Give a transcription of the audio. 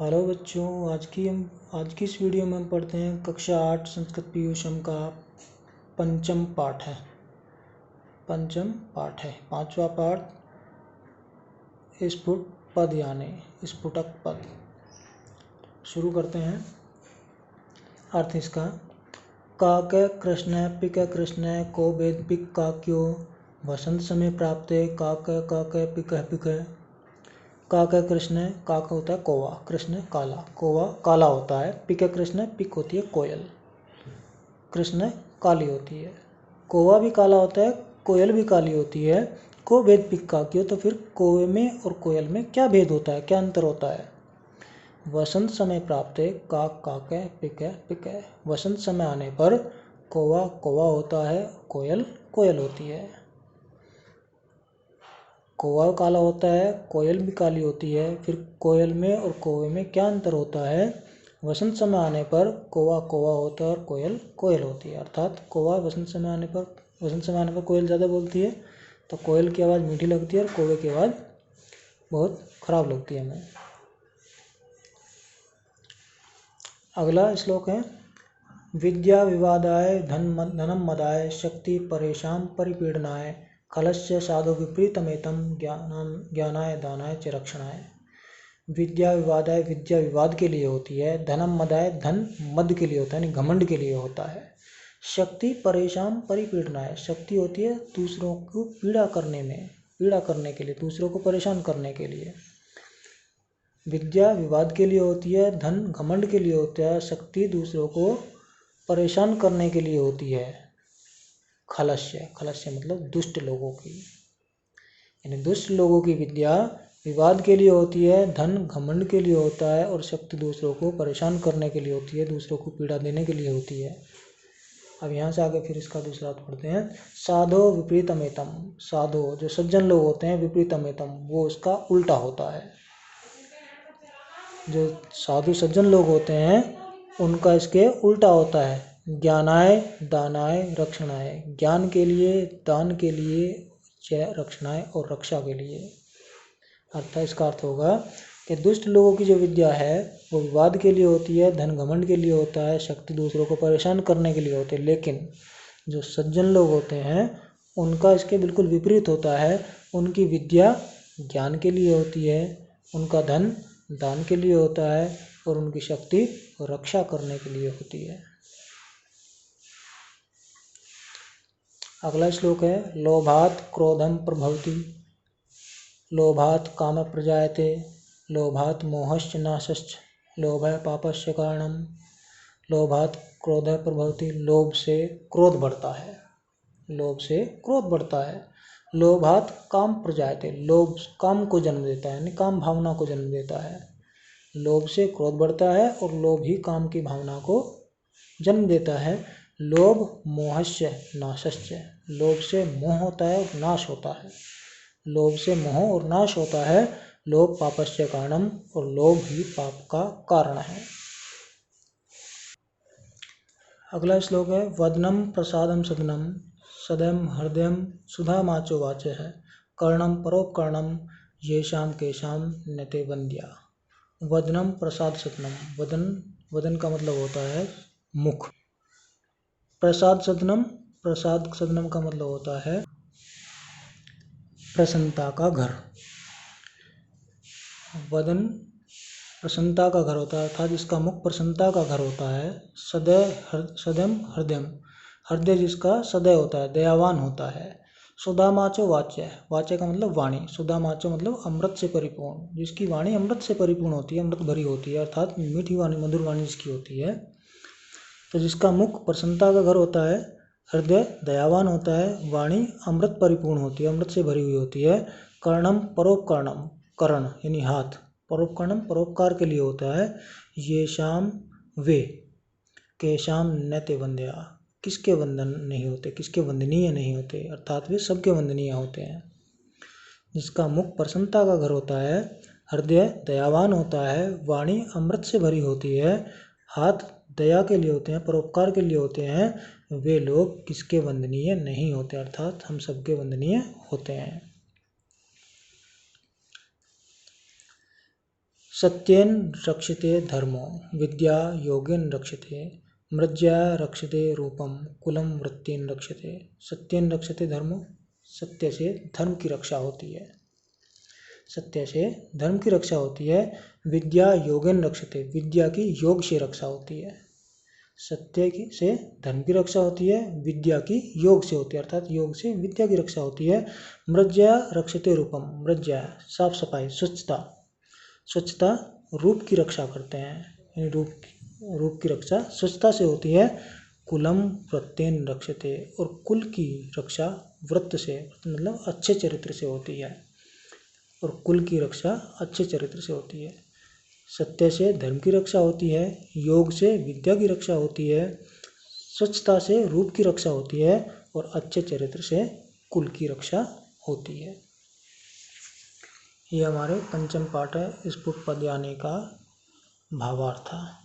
Hello बच्चों, आज की इस वीडियो में हम पढ़ते हैं कक्षा 8 संस्कृत पीयूषम का पंचम पाठ है। पांचवा पाठ स्फुट पद यानी स्फुटक पद। शुरू करते हैं। अर्थ इसका काक कृष्ण पिक कृष्ण को वेद पिक काक्यो वसंत समय प्राप्ते काक काक पिक पिक। काक कृष्ण, काक होता है कौवा, कृष्ण काला, कौवा काला होता है। पिक कृष्ण, पिक होती है कोयल, कृष्ण काली होती है। कौवा भी काला होता है, कोयल भी काली होती है। को भेद पिक का क्यों, तो फिर कौवे में और कोयल में क्या भेद होता है, क्या अंतर होता है। वसंत समय प्राप्त है काक काक पिक पिक। वसंत समय आने पर कौवा कौवा होता है, कोयल कोयल होती है। कौवा काला होता है, कोयल भी काली होती है। फिर कोयल में और कौवे में क्या अंतर होता है। वसंत समय आने पर कौवा कौवा होता है और कोयल कोयल होती है। अर्थात कौवा वसंत समय आने पर कोयल ज़्यादा बोलती है, तो कोयल की आवाज़ मीठी लगती है और कौवे की आवाज़ बहुत खराब लगती है हमें। अगला श्लोक है विद्या विवादाय धनम मदाय शक्ति परेशान परिपीडनाय खलस्य साधु विपरीतमेतम ज्ञानाय दानाय च रक्षणाय। विद्या विवादाय, विद्या विवाद के लिए होती है। धनम मदाय, धन मद के लिए होता है, यानी घमंड के लिए होता है। शक्ति परेशान परिपीडनाय, शक्ति होती है दूसरों को पीड़ा करने के लिए, दूसरों को परेशान करने के लिए। विद्या विवाद के लिए होती है, धन घमंड के लिए होता है, शक्ति दूसरों को परेशान करने के लिए होती है। खलस्य, खलस्य मतलब दुष्ट लोगों की, यानी दुष्ट लोगों की विद्या विवाद के लिए होती है, धन घमंड के लिए होता है और शक्ति दूसरों को परेशान करने के लिए होती है, दूसरों को पीड़ा देने के लिए होती है। अब यहाँ से आगे फिर इसका दूसरा अर्थ पढ़ते हैं। साधो विपरीतमेतम, साधो जो सज्जन लोग होते हैं, विपरीतमेतम वो उसका उल्टा होता है। जो साधु सज्जन लोग होते हैं उनका इसके उल्टा होता है। ज्ञानाय दानाय रक्षणाय, ज्ञान के लिए, दान के लिए, रक्षणाय और रक्षा के लिए। अर्थात इसका अर्थ होगा कि दुष्ट लोगों की जो विद्या है वो विवाद के लिए होती है, धन घमंड के लिए होता है, शक्ति दूसरों को परेशान करने के लिए होती है। लेकिन जो सज्जन लोग होते हैं उनका इसके बिल्कुल विपरीत होता है। उनकी विद्या ज्ञान के लिए होती है, उनका धन दान के लिए होता है और उनकी शक्ति रक्षा करने के लिए होती है। अगला श्लोक है लोभात क्रोधम प्रभवति, लोभात काम प्रजायते, लोभात मोहश्च नाशश्च, लोभः पापस्य कारणम। लोभात क्रोध प्रभवति, लोभ से क्रोध बढ़ता है, लोभ से क्रोध बढ़ता है। लोभात काम प्रजायते, लोभ काम को जन्म देता है, यानी काम भावना को जन्म देता है। लोभ से क्रोध बढ़ता है और लोभ ही काम की भावना को जन्म देता है। लोभ मोहस्य नाशस्य, लोभ से मोह होता है और नाश होता है। लोभ से मोह और नाश होता है। लोभ पापस्य कारणम, और लोभ ही पाप का कारण है। अगला श्लोक है वदनम प्रसादम सदनम सदयम हृदयम सुधामाचो वाच है कर्णम परोपकर्णम येषाम केशाम नते वंद्या। वदनम प्रसाद सदनम, वदन का मतलब होता है मुख। प्रसाद सदनम का मतलब होता है प्रसन्नता का घर। वदन प्रसन्नता का घर होता है, अर्थात इसका मुख प्रसन्नता का घर होता है। सदयम हृदयम, हृदय जिसका सदय होता है, दयावान होता है। सुधामाचो वाच्य, वाच्य का मतलब वाणी। सुधामाचो मतलब अमृत से परिपूर्ण, जिसकी वाणी अमृत से परिपूर्ण होती है, अमृत भरी होती है, अर्थात मीठी वाणी, मधुर वाणी जिसकी होती है। तो जिसका मुख प्रसन्नता का घर होता है, हृदय दयावान होता है, वाणी अमृत परिपूर्ण होती है, अमृत से भरी हुई होती है। कर्णम परोपकर्णम, कर्ण यानी हाथ, परोपकर्णम परोपकार के लिए होता है। ये शाम वे, केशाम नते वंद्या, किसके वंदन नहीं होते, किसके वंदनीय नहीं होते, अर्थात वे सबके वंदनीय होते हैं। जिसका मुख प्रसन्नता का घर होता है, हृदय दयावान होता है, वाणी अमृत से भरी होती है, हाथ दया के लिए होते हैं, परोपकार के लिए होते हैं, वे लोग किसके वंदनीय नहीं होते, अर्थात हम सबके वंदनीय होते हैं। सत्येन रक्षते धर्मो विद्या योगेन रक्षते मृज्या रक्षते रूपम कुलम वृत्तेन रक्षते। सत्येन रक्षते धर्मो, सत्य से धर्म की रक्षा होती है। सत्य से धर्म की रक्षा होती है। विद्या योगेन रक्षते, विद्या की योग से रक्षा होती है। सत्य की से धर्म की रक्षा होती है, विद्या की योग से होती है, अर्थात योग से विद्या की रक्षा होती है। मृज्या रक्षते रूपम, मृज्या साफ सफाई स्वच्छता, स्वच्छता रूप की रक्षा करते हैं, रूप की रक्षा स्वच्छता से होती है। कुलम वृत्तेन रक्षते, और कुल की रक्षा व्रत से मतलब अच्छे चरित्र से होती है, और कुल की रक्षा अच्छे चरित्र से होती है। सत्य से धर्म की रक्षा होती है, योग से विद्या की रक्षा होती है, स्वच्छता से रूप की रक्षा होती है, और अच्छे चरित्र से कुल की रक्षा होती है। ये हमारे पंचम पाठ है इस पुष्प पद्यानी का भावार्थ था।